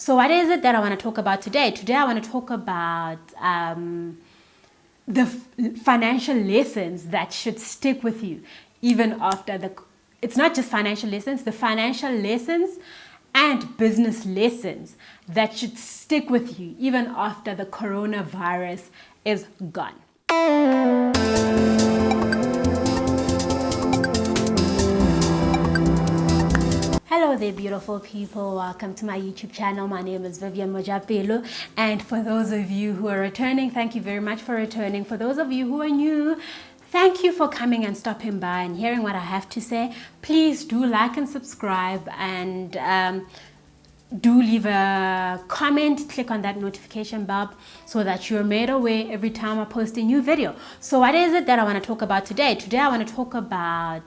So what is it that I want to talk about today? Today I want to talk about the financial lessons that should stick with you even after it's not just financial lessons, the financial lessons and business lessons that should stick with you even after the coronavirus is gone. Hello there, beautiful people. Welcome to my YouTube channel. My name is Vivienne.M, and for those of you who are returning, thank you very much for returning. For those of you who are new, thank you for coming and stopping by and hearing what I have to say. Please do like and subscribe, and do leave a comment. Click on that notification bell so that you're made aware every time I post a new video. So what is it that I want to talk about today? Today I want to talk about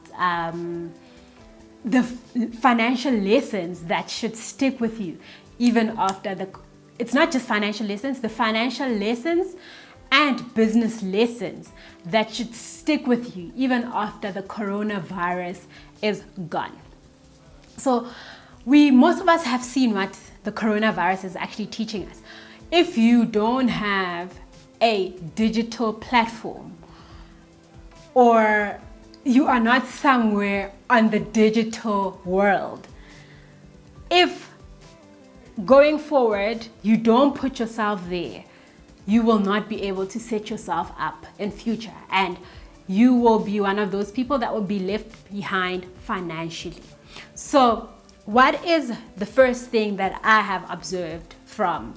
the financial lessons that should stick with you even after it's not just financial lessons, the financial lessons and business lessons that should stick with you even after the coronavirus is gone. So most of us have seen what the coronavirus is actually teaching us. If you don't have a digital platform, or you are not somewhere on the digital world, if going forward you don't put yourself there, you will not be able to set yourself up in future, and you will be one of those people that will be left behind financially. So what is the first thing that I have observed from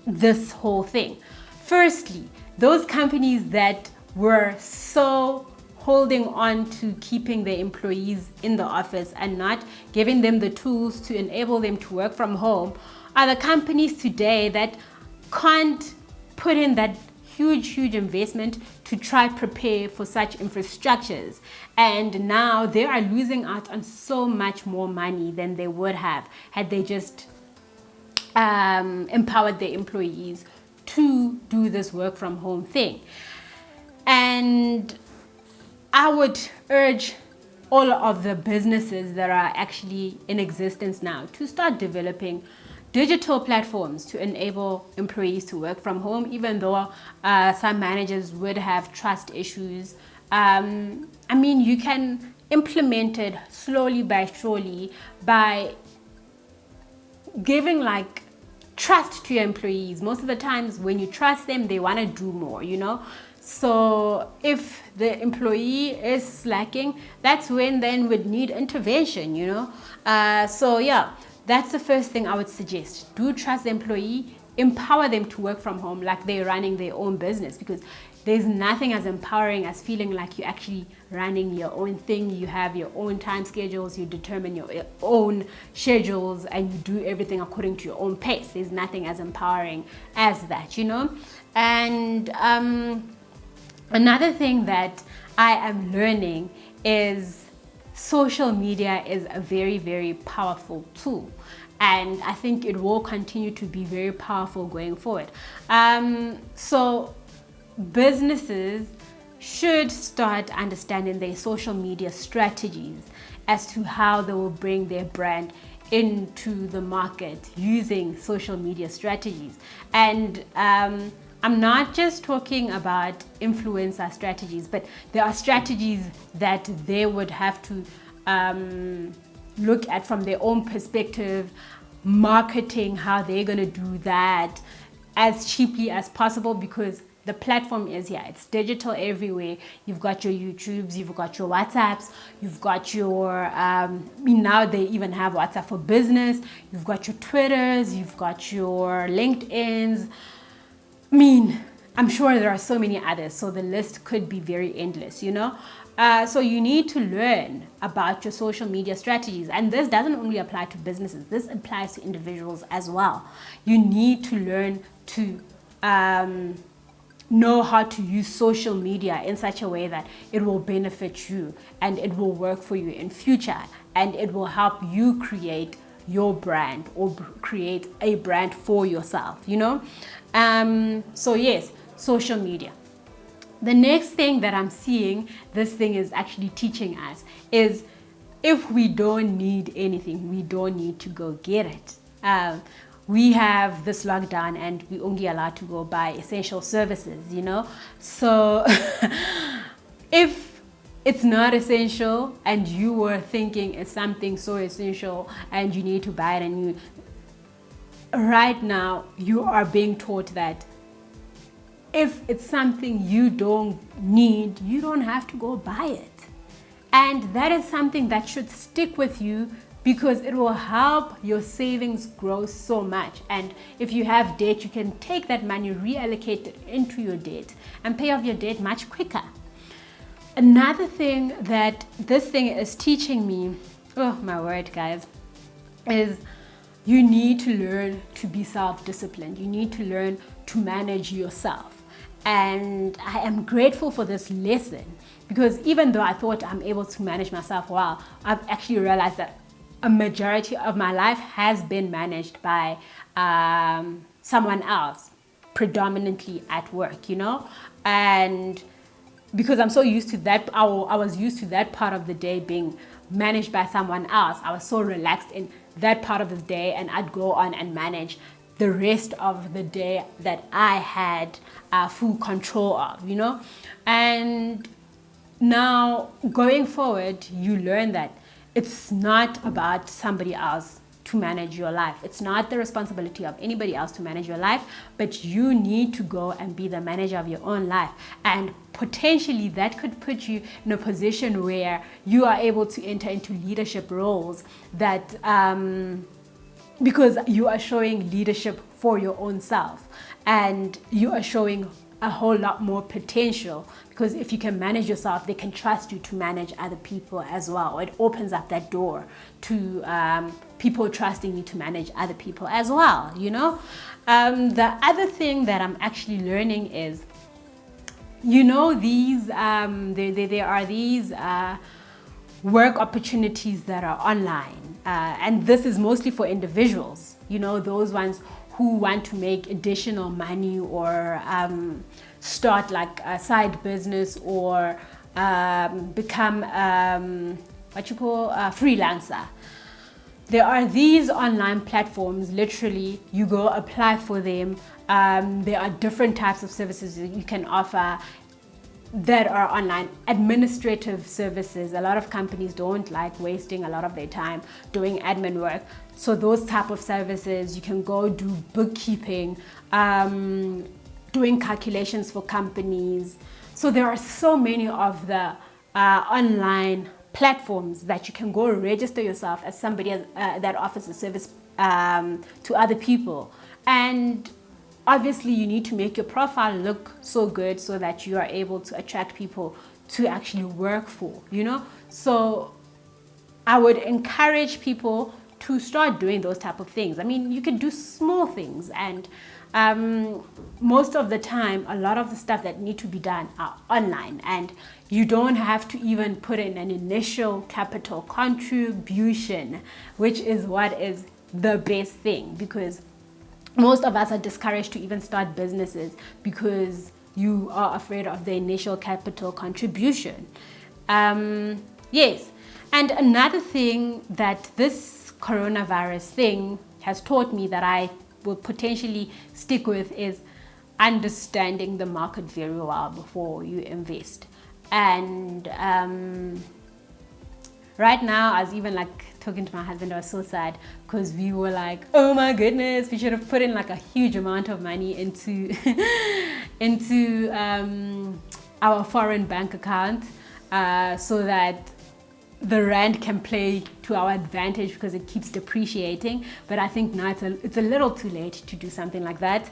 this whole thing? Firstly, those companies that were so holding on to keeping their employees in the office and not giving them the tools to enable them to work from home are the companies today that can't put in that huge investment to try prepare for such infrastructures, and now they are losing out on so much more money than they would have had they just empowered their employees to do this work from home thing. And I would urge all of the businesses that are actually in existence now to start developing digital platforms to enable employees to work from home, even though some managers would have trust issues. I mean, you can implement it slowly by surely by giving trust to your employees. Most of the times when you trust them, they want to do more, So if the employee is slacking, that's when then would need intervention, So yeah, that's the first thing I would suggest. Do trust the employee, empower them to work from home like they're running their own business, because there's nothing as empowering as feeling like you're actually running your own thing. You have your own time schedules, you determine your own schedules, and you do everything according to your own pace. There's nothing as empowering as that, And another thing that I am learning is social media is a very, very powerful tool. And I think it will continue to be very powerful going forward. So businesses should start understanding their social media strategies as to how they will bring their brand into the market using social media strategies. And I'm not just talking about influencer strategies, but there are strategies that they would have to look at from their own perspective, marketing, how they're going to do that as cheaply as possible, because the platform is here. It's digital everywhere. You've got your YouTubes, you've got your WhatsApps, you've got your, now they even have WhatsApp for business, you've got your Twitters, you've got your LinkedIns. I'm sure there are so many others, so the list could be very endless, So you need to learn about your social media strategies. And this doesn't only apply to businesses, this applies to individuals as well. You need to learn to know how to use social media in such a way that it will benefit you and it will work for you in future, and it will help you create your brand or create a brand for yourself, So yes, social media. The next thing that I'm seeing this thing is actually teaching us is if we don't need anything, we don't need to go get it. We have this lockdown and we only allowed to go buy essential services, you know? So if it's not essential and you were thinking it's something so essential and you need to buy it, and right now you are being taught that if it's something you don't need, you don't have to go buy it. And that is something that should stick with you, because it will help your savings grow so much. And if you have debt, you can take that money, reallocate it into your debt, and pay off your debt much quicker. Another thing that this thing is teaching me, oh my word guys, is you need to learn to be self-disciplined. You need to learn to manage yourself. And I am grateful for this lesson, because even though I thought I'm able to manage myself well, I've actually realized that a majority of my life has been managed by someone else, predominantly at work, you know? And because I'm so used to that, I was used to that part of the day being managed by someone else. I was so relaxed in that part of the day, and I'd go on and manage the rest of the day that I had full control of, you know? And now going forward, you learn that it's not about somebody else to manage your life. It's not the responsibility of anybody else to manage your life, but you need to go and be the manager of your own life. And potentially that could put you in a position where you are able to enter into leadership roles that, because you are showing leadership for your own self, and you are showing a whole lot more potential, because if you can manage yourself, they can trust you to manage other people as well. It opens up that door to people trusting you to manage other people as well, you know? The other thing that I'm actually learning is, you know, these there are these work opportunities that are online, and this is mostly for individuals, you know, those ones who want to make additional money, or start like a side business, or become what you call a freelancer. There are these online platforms, literally you go apply for them. There are different types of services that you can offer that are online. Administrative services, a lot of companies don't like wasting a lot of their time doing admin work, so those type of services, you can go do bookkeeping, doing calculations for companies. So there are so many of the online platforms that you can go register yourself as somebody that offers a service to other people. And obviously you need to make your profile look so good so that you are able to attract people to actually work for, you know? So I would encourage people to start doing those type of things. I mean, you can do small things, and most of the time, a lot of the stuff that need to be done are online, and you don't have to even put in an initial capital contribution, which is what is the best thing, because most of us are discouraged to even start businesses because you are afraid of the initial capital contribution. Yes, and another thing that this coronavirus thing has taught me that I will potentially stick with is understanding the market very well before you invest. And right now, I was even like talking to my husband, I was so sad because we were like, oh my goodness, we should have put in like a huge amount of money into into our foreign bank account, so that the rand can play to our advantage, because it keeps depreciating. But I think now it's a little too late to do something like that,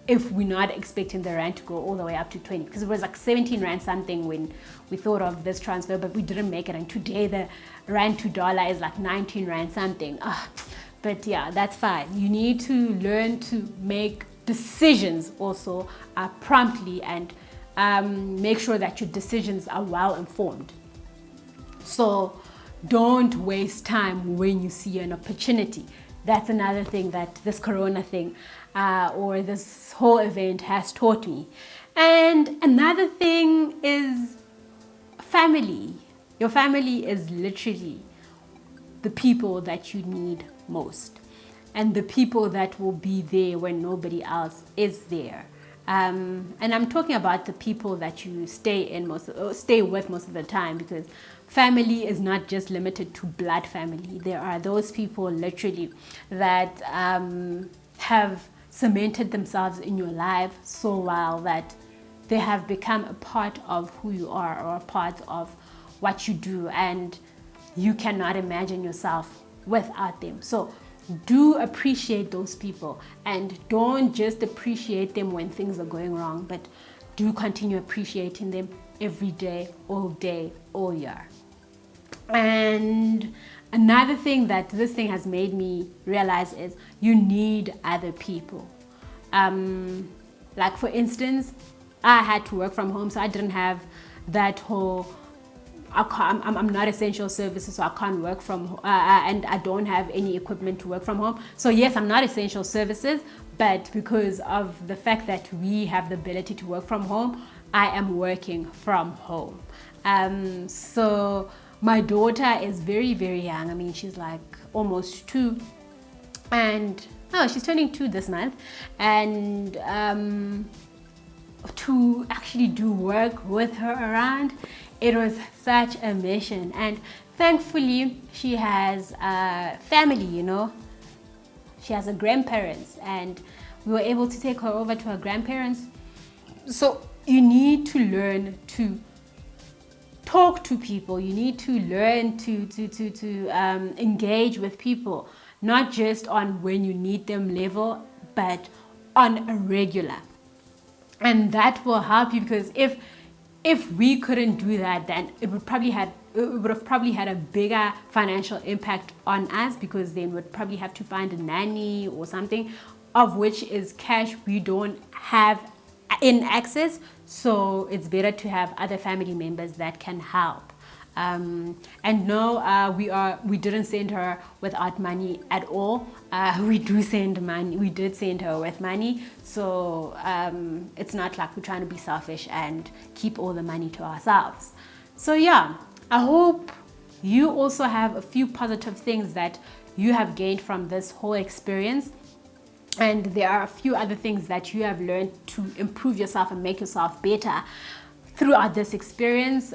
if we're not expecting the rand to go all the way up to 20, because it was like 17 rand something when we thought of this transfer, but we didn't make it. And today the rand to dollar is like 19 rand something. But yeah, that's fine. You need to learn to make decisions also promptly, and make sure that your decisions are well informed. So don't waste time when you see an opportunity. That's another thing that this corona thing or this whole event has taught me. And another thing is family. Your family is literally the people that you need most, and the people that will be there when nobody else is there. And I'm talking about the people that you stay with most of the time, because family is not just limited to blood family. There are those people literally that have cemented themselves in your life so well that they have become a part of who you are, or a part of what you do, and you cannot imagine yourself without them. So do appreciate those people, and don't just appreciate them when things are going wrong, but do continue appreciating them every day, all year. And another thing that this thing has made me realize is you need other people. Like for instance, I had to work from home, so I didn't have that whole I'm not essential services, so I can't work from and I don't have any equipment to work from home. So yes, I'm not essential services, but because of the fact that we have the ability to work from home, I am working from home. So my daughter is very, very young. I mean, she's like almost 2, and she's turning 2 this month. And to actually do work with her around, it was such a mission. And thankfully she has family, you know, she has her grandparents, and we were able to take her over to her grandparents. So you need to learn to talk to people, you need to learn to engage with people, not just on when you need them level, but on a regular. And that will help you, because if we couldn't do that, then it would have probably had a bigger financial impact on us, because then we'd probably have to find a nanny or something, of which is cash we don't have in access. So it's better to have other family members that can help. And no, we didn't send her without money at all. We did send her with money. So it's not like we're trying to be selfish and keep all the money to ourselves. So yeah, I hope you also have a few positive things that you have gained from this whole experience. And there are a few other things that you have learned to improve yourself and make yourself better throughout this experience.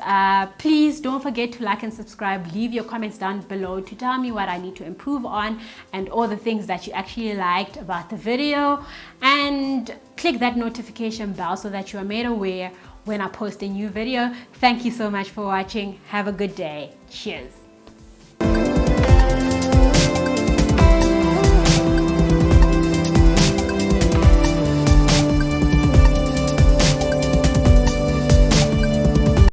Please don't forget to like and subscribe. Leave your comments down below to tell me what I need to improve on, and all the things that you actually liked about the video. And click that notification bell so that you are made aware when I post a new video. Thank you so much for watching. Have a good day. Cheers.